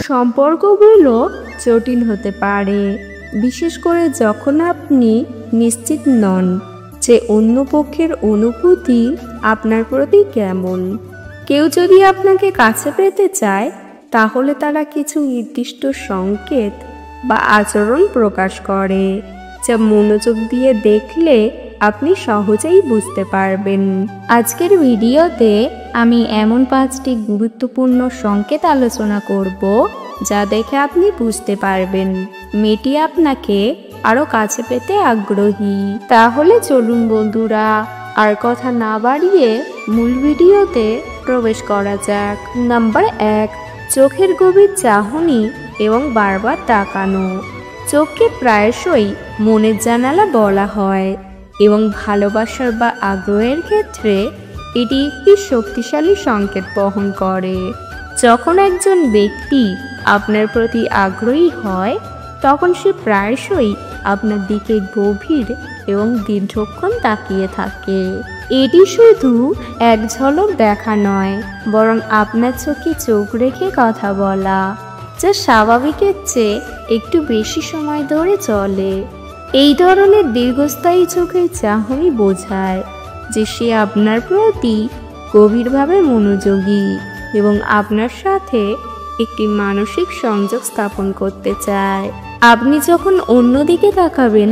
সম্পর্কগুলো জটিল হতে পারে, বিশেষ করে যখন আপনি নিশ্চিত নন যে অন্য পক্ষের অনুভূতি আপনার প্রতি কেমন। কেউ যদি আপনাকে কাছে পেতে চায়, তাহলে তারা কিছু নির্দিষ্ট সংকেত বা আচরণ প্রকাশ করে, যা মনোযোগ দিয়ে দেখলে আপনি সহজেই বুঝতে পারবেন। আজকের ভিডিওতে আমি এমন 5টি গুরুত্বপূর্ণ সংকেত আলোচনা করব, যা দেখে আপনি বুঝতে পারবেন মেয়েটি আপনাকে আরো কাছে পেতে আগ্রহী। তাহলে চলুন বন্ধুরা, আর কথা না বাড়িয়ে মূল ভিডিওতে প্রবেশ করা যাক। নাম্বার 1, চোখের গভীর চাহনি এবং বারবার তাকানো। চোখকে প্রায়শই মনের জানালা বলা হয় এবং ভালোবাসার বা আগ্রহের ক্ষেত্রে এটি একটি শক্তিশালী সংকেত বহন করে। যখন একজন ব্যক্তি আপনার প্রতি আগ্রহী হয়, তখন সে প্রায়শই আপনার দিকে গভীর এবং দীর্ঘক্ষণ তাকিয়ে থাকে। এটি শুধু এক ঝলক দেখা নয়, বরং আপনার চোখে চোখ রেখে কথা বলা, যা স্বাভাবিকের চেয়ে একটু বেশি সময় ধরে চলে। এই ধরনের দীর্ঘস্থায়ী চোখের চাহনি বোঝায় যে সে আপনার প্রতি গভীরভাবে মনোযোগী এবং আপনার সাথে একটি মানসিক সংযোগ স্থাপন করতে চায়। আপনি যখন অন্যদিকে তাকাবেন,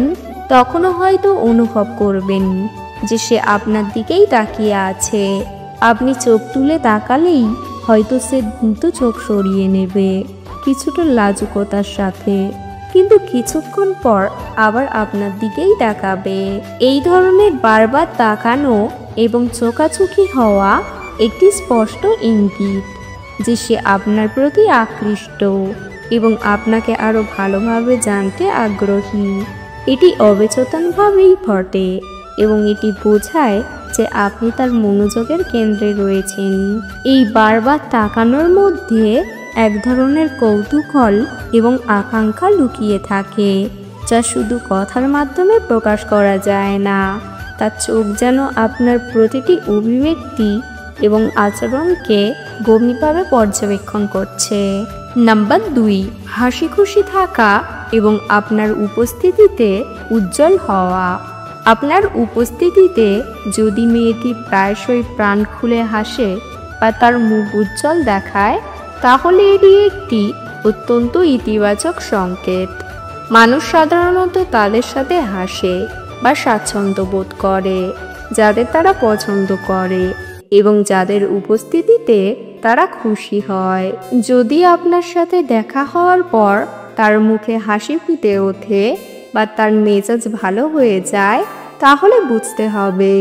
তখনও হয়তো অনুভব করবেন যে সে আপনার দিকেই তাকিয়ে আছে। আপনি চোখ তুলে তাকালেই হয়তো সে দ্রুত চোখ সরিয়ে নেবে, কিছুটা লাজুকতার সাথে, কিন্তু কিছুক্ষণ পর আবার আপনার দিকেই তাকাবে। এই ধরনের বারবার তাকানো এবং চোখাচোখি হওয়া একটি স্পষ্ট ইঙ্গিত যে সে আপনার প্রতি আকৃষ্ট এবং আপনাকে আরো ভালোভাবে জানতে আগ্রহী। এটি অবচেতনভাবেই ঘটে এবং এটি বোঝায় যে আপনি তার মনোযোগের কেন্দ্রে রয়েছেন। এই বারবার তাকানোর মধ্যে এক ধরনের কৌতূহল এবং আকাঙ্ক্ষা লুকিয়ে থাকে, যা শুধু কথার মাধ্যমে প্রকাশ করা যায় না। তার চোখ যেন আপনার প্রতিটি অভিব্যক্তি এবং আচরণকে গভীরভাবে পর্যবেক্ষণ করছে। নাম্বার 2, হাসি খুশি থাকা এবং আপনার উপস্থিতিতে উজ্জ্বল হওয়া। আপনার উপস্থিতিতে যদি মেয়েটি প্রায়শই প্রাণ খুলে হাসে বা তার মুখ উজ্জ্বল দেখায়, তাহলে এটি একটি অত্যন্ত ইতিবাচক সংকেত। মানুষ সাধারণত তাদের সাথে হাসে বা স্বাচ্ছন্দ্য বোধ করে যাদের তারা পছন্দ করে এবং যাদের উপস্থিতিতে তারা খুশি হয়। যদি আপনার সাথে দেখা হওয়ার পর তার মুখে হাসি ফুটে ওঠে বা তার মেজাজ ভালো হয়ে যায়, তাহলে বুঝতে হবে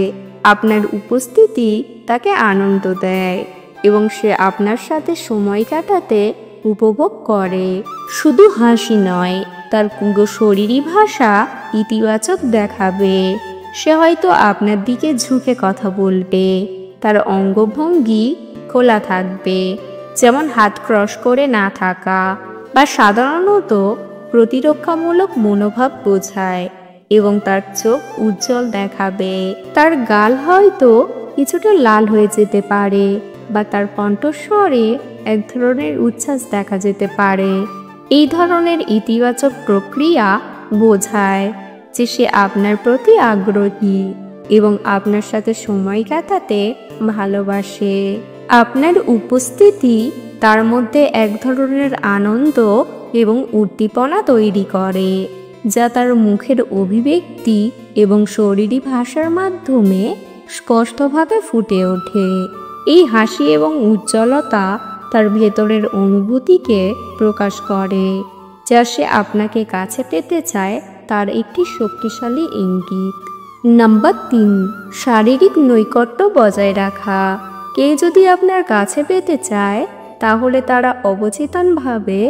আপনার উপস্থিতি তাকে আনন্দ দেয় এবং সে আপনার সাথে সময় কাটাতে উপভোগ করে। শুধু হাসি নয়, তার পুরো শরীরী ভাষা ইতিবাচক দেখাবে। সে হয়তো আপনার দিকে ঝুঁকে কথা বলবে, তার অঙ্গভঙ্গি খোলা থাকবে, যেমন হাত ক্রস করে না থাকা বা সাধারণত প্রতিরক্ষামূলক মনোভাব বোঝায়, এবং তার চোখ উজ্জ্বল দেখাবে। তার গাল হয়তো কিছুটা লাল হয়ে যেতে পারে বা তার কণ্ঠস্বরে এক ধরনের উচ্ছ্বাস দেখা যেতে পারে। এই ধরনের ইতিবাচক প্রক্রিয়া বোঝায় যে সে আপনার প্রতি আগ্রহী এবং আপনার সাথে সময় কাটাতে ভালোবাসে। আপনার উপস্থিতি তার মধ্যে এক ধরনের আনন্দ এবং উদ্দীপনা তৈরি করে, যা তার মুখের অভিব্যক্তি এবং শরীরী ভাষার মাধ্যমে স্পষ্টভাবে ফুটে ওঠে। এই হাসি এবং উজ্জ্বলতা তার ভেতরের অনুভূতিকে প্রকাশ করে, যা সে আপনাকে কাছে পেতে চায় তার একটি শক্তিশালী ইঙ্গিত। নাম্বার 3, শারীরিক নৈকট্য বজায় রাখা। কেউ যদি আপনার কাছে পেতে চায়, তাহলে তারা অবচেতনভাবে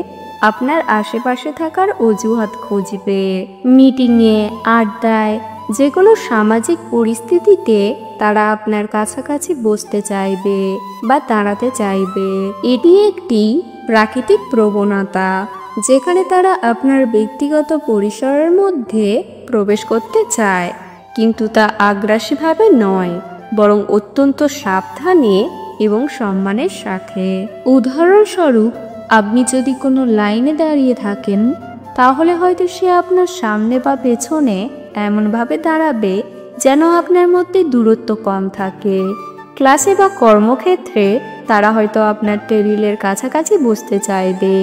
আপনার আশেপাশে থাকার অজুহাত খুঁজবে। মিটিংয়ে, আড্ডায়, যে কোনো সামাজিক পরিস্থিতিতে তারা আপনার কাছাকাছি বসতে চাইবে বা দাঁড়াতে চাইবে। এটি একটি প্রাকৃতিক প্রবণতা যেখানে তারা আপনার ব্যক্তিগত পরিসরের মধ্যে প্রবেশ করতে চায়, কিন্তু তা আগ্রাসীভাবে নয়, বরং অত্যন্ত সাবধানে এবং সম্মানের সাথে। উদাহরণস্বরূপ, আপনি যদি কোনো লাইনে দাঁড়িয়ে থাকেন, তাহলে হয়তো সে আপনার সামনে বা পেছনে এমনভাবে দাঁড়াবে যেন আপনার মধ্যে দূরত্ব কম থাকে। ক্লাসে বা কর্মক্ষেত্রে তারা হয়তো আপনার টেবিলের কাছাকাছি বসতে চাইবে,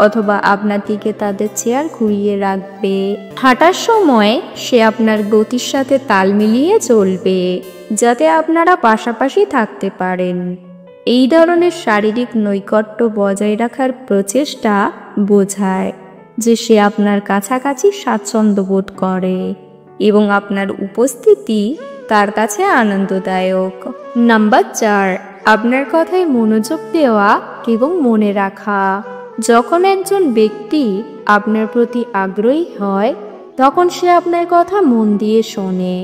অথবা আপনার দিকে তাদের চেয়ার ঘুরিয়ে রাখবে। হাঁটার সময় সে আপনার গতির সাথে তাল মিলিয়ে চলবে, যাতে আপনারা পাশাপাশি থাকতে পারেন। এই ধরনের শারীরিক নৈকট্য বজায় রাখার প্রচেষ্টা বোঝায় যে সে আপনার কাছাকাছি স্বাচ্ছন্দ্য বোধ করে এবং আপনার উপস্থিতি তার কাছে আনন্দদায়ক। নাম্বার 4, আপনার কথায় মনোযোগ দেওয়া এবং মনে রাখা। যখন একজন ব্যক্তি আপনার প্রতি আগ্রহী হয়, তখন সে আপনার কথা মন দিয়ে শোনে।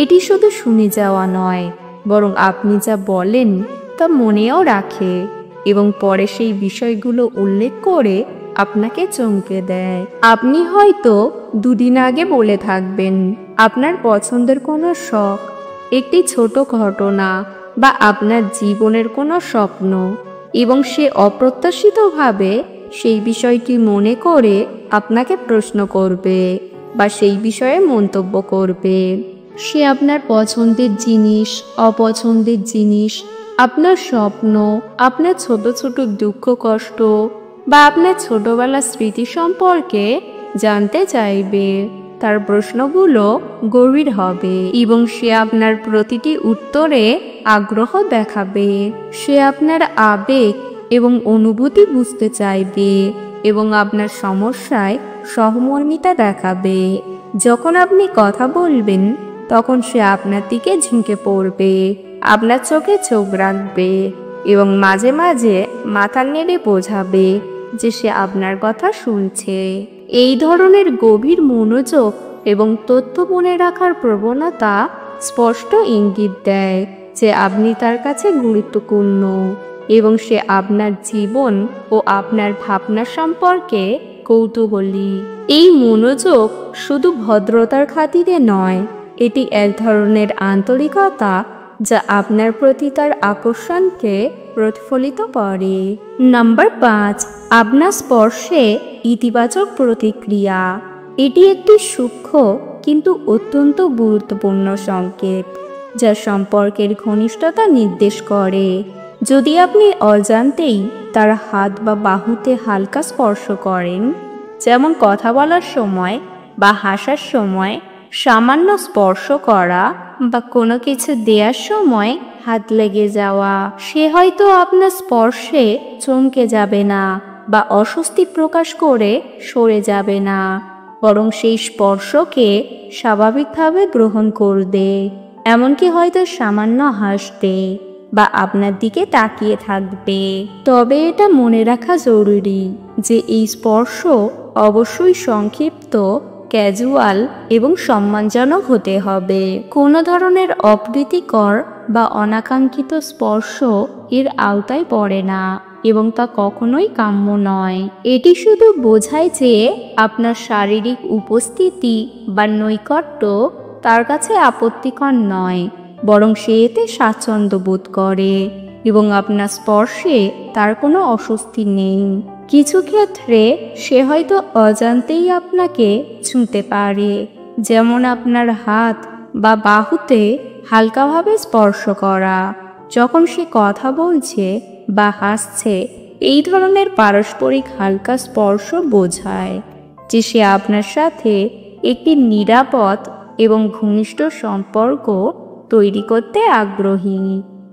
এটি শুধু শুনে যাওয়া নয়, বরং আপনি যা বলেন তা মনেও রাখে এবং পরে সেই বিষয়গুলো উল্লেখ করে আপনাকে চমকে দেয়। আপনি হয়তো দুদিন আগে বলে থাকবেন আপনার পছন্দের কোনো শখ, একটি ছোট ঘটনা বা আপনার জীবনের কোনো স্বপ্ন, এবং সে অপ্রত্যাশিতভাবে সেই বিষয়টি মনে করে আপনাকে প্রশ্ন করবে বা সেই বিষয়ে মন্তব্য করবে। সে আপনার পছন্দের জিনিস, অপছন্দের জিনিস, আপনার স্বপ্ন, আপনার ছোট ছোট দুঃখ কষ্ট বা আপনার ছোটবেলার স্মৃতি সম্পর্কে জানতে চাইবে। তার প্রশ্নগুলো গভীর হবে এবং সে আপনার প্রতিটি উত্তরে আগ্রহ দেখাবে। সে আপনার আবেগ এবং অনুভূতি বুঝতে চাইবে এবং আপনার সমস্যায় সহমর্মিতা দেখাবে। যখন আপনি কথা বলবেন, তখন সে আপনার দিকে ঝুঁকে পড়বে, আপনার চোখে চোখ রাখবে এবং মাঝে মাঝে মাথা নেড়ে বোঝাবে যে সে আপনার কথা শুনছে। এই ধরনের গভীর মনোযোগ এবং তথ্য মনে রাখার প্রবণতা স্পষ্ট ইঙ্গিত দেয় যে আপনি তার কাছে গুরুত্বপূর্ণ এবং সে আপনার জীবন ও আপনার ভাবনা সম্পর্কে কৌতূহলী। এই মনোযোগ শুধু ভদ্রতার খাতিরে নয়, এটি এক ধরনের আন্তরিকতা যা আপনার প্রতি তার আকর্ষণকে প্রতিফলিত করে। নাম্বার 5, আপনার স্পর্শে ইতিবাচক প্রতিক্রিয়া। এটি একটি সূক্ষ্ম কিন্তু অত্যন্ত গুরুত্বপূর্ণ সংকেত যা সম্পর্কের ঘনিষ্ঠতা নির্দেশ করে। যদি আপনি অজান্তেই তার হাত বা বাহুতে হালকা স্পর্শ করেন, যেমন কথা বলার সময় বা হাসার সময় সামান্য স্পর্শ করা বা কোনো কিছু দেওয়ার সময় হাত লেগে যাওয়া, সে হয়তো আপনার স্পর্শে চমকে যাবে না বা অস্বস্তি প্রকাশ করে সরে যাবে না, বরং সেই স্পর্শকে স্বাভাবিকভাবে গ্রহণ করবে, এমনকি হয়তো সামান্য হাসবে বা আপনার দিকে তাকিয়ে থাকবে। তবে এটা মনে রাখা জরুরি যে এই স্পর্শ অবশ্যই সংক্ষিপ্ত, ক্যাজুয়াল এবং সম্মানজনক হতে হবে। কোনো ধরনের অপ্রীতিকর বা অনাকাঙ্ক্ষিত স্পর্শ এর আওতায় পড়ে না এবং তা কখনোই কাম্য নয়। এটি শুধু বোঝায় যে আপনার শারীরিক উপস্থিতি বা নৈকট্য তার কাছে আপত্তিকর নয়, বরং সে এতে স্বাচ্ছন্দ্য বোধ করে এবং আপনার স্পর্শে তার কোনো অস্বস্তি নেই। কিছু ক্ষেত্রে সে হয়তো অজান্তেই আপনাকে ছুঁতে পারে, যেমন আপনার হাত বা বাহুতে হালকাভাবে স্পর্শ করা যখন সে কথা বলছে বা হাসছে। এই ধরনের পারস্পরিক হালকা স্পর্শ বোঝায় যে সে আপনার সাথে একটি নিরাপদ এবং ঘনিষ্ঠ সম্পর্ক তৈরি করতে আগ্রহী।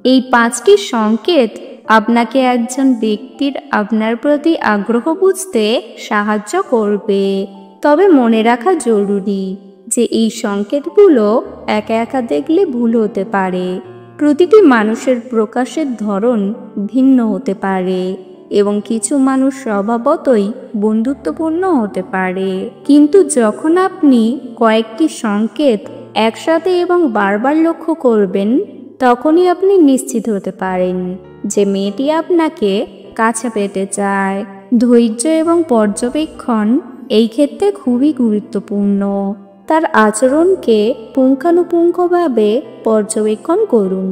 এই 5টি সংকেত আপনাকে একজন ব্যক্তির আপনার প্রতি আগ্রহ বুঝতে সাহায্য করবে। তবে মনে রাখা জরুরি যে এই সংকেতগুলো একা একা দেখলে ভুল হতে পারে। প্রতিটি মানুষের প্রকাশের ধরন ভিন্ন হতে পারে এবং কিছু মানুষ স্বভাবতই বন্ধুত্বপূর্ণ হতে পারে। কিন্তু যখন আপনি কয়েকটি সংকেত একসাথে এবং বারবার লক্ষ্য করবেন, তখনই আপনি নিশ্চিত হতে পারেন যে মেয়েটি আপনাকে কাছে পেতে চায়। ধৈর্য এবং পর্যবেক্ষণ এই ক্ষেত্রে খুবই গুরুত্বপূর্ণ। তার আচরণকে পুঙ্খানুপুঙ্খভাবে পর্যবেক্ষণ করুন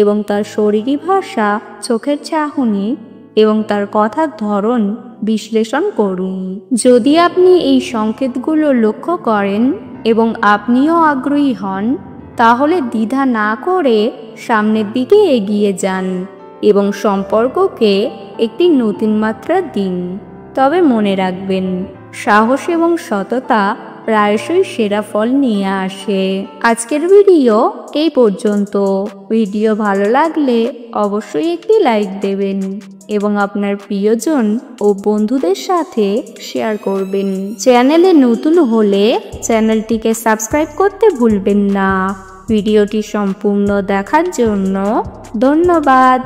এবং তার শরীরী ভাষা, চোখের চাহনি এবং তার কথার ধরন বিশ্লেষণ করুন। যদি আপনি এই সংকেতগুলো লক্ষ্য করেন এবং আপনিও আগ্রহী হন, তাহলে দ্বিধা না করে সামনের দিকে এগিয়ে যান এবং সম্পর্ককে একটি নতুন মাত্রা দিন। তবে মনে রাখবেন, সাহস এবং সততা প্রায়শই সেরা ফল নিয়ে আসে। আজকের ভিডিও এই পর্যন্ত। ভিডিও ভালো লাগলে অবশ্যই একটি লাইক দেবেন এবং আপনার প্রিয়জন ও বন্ধুদের সাথে শেয়ার করবেন। চ্যানেলে নতুন হলে চ্যানেলটিকে সাবস্ক্রাইব করতে ভুলবেন না। ভিডিওটি সম্পূর্ণ দেখার জন্য ধন্যবাদ।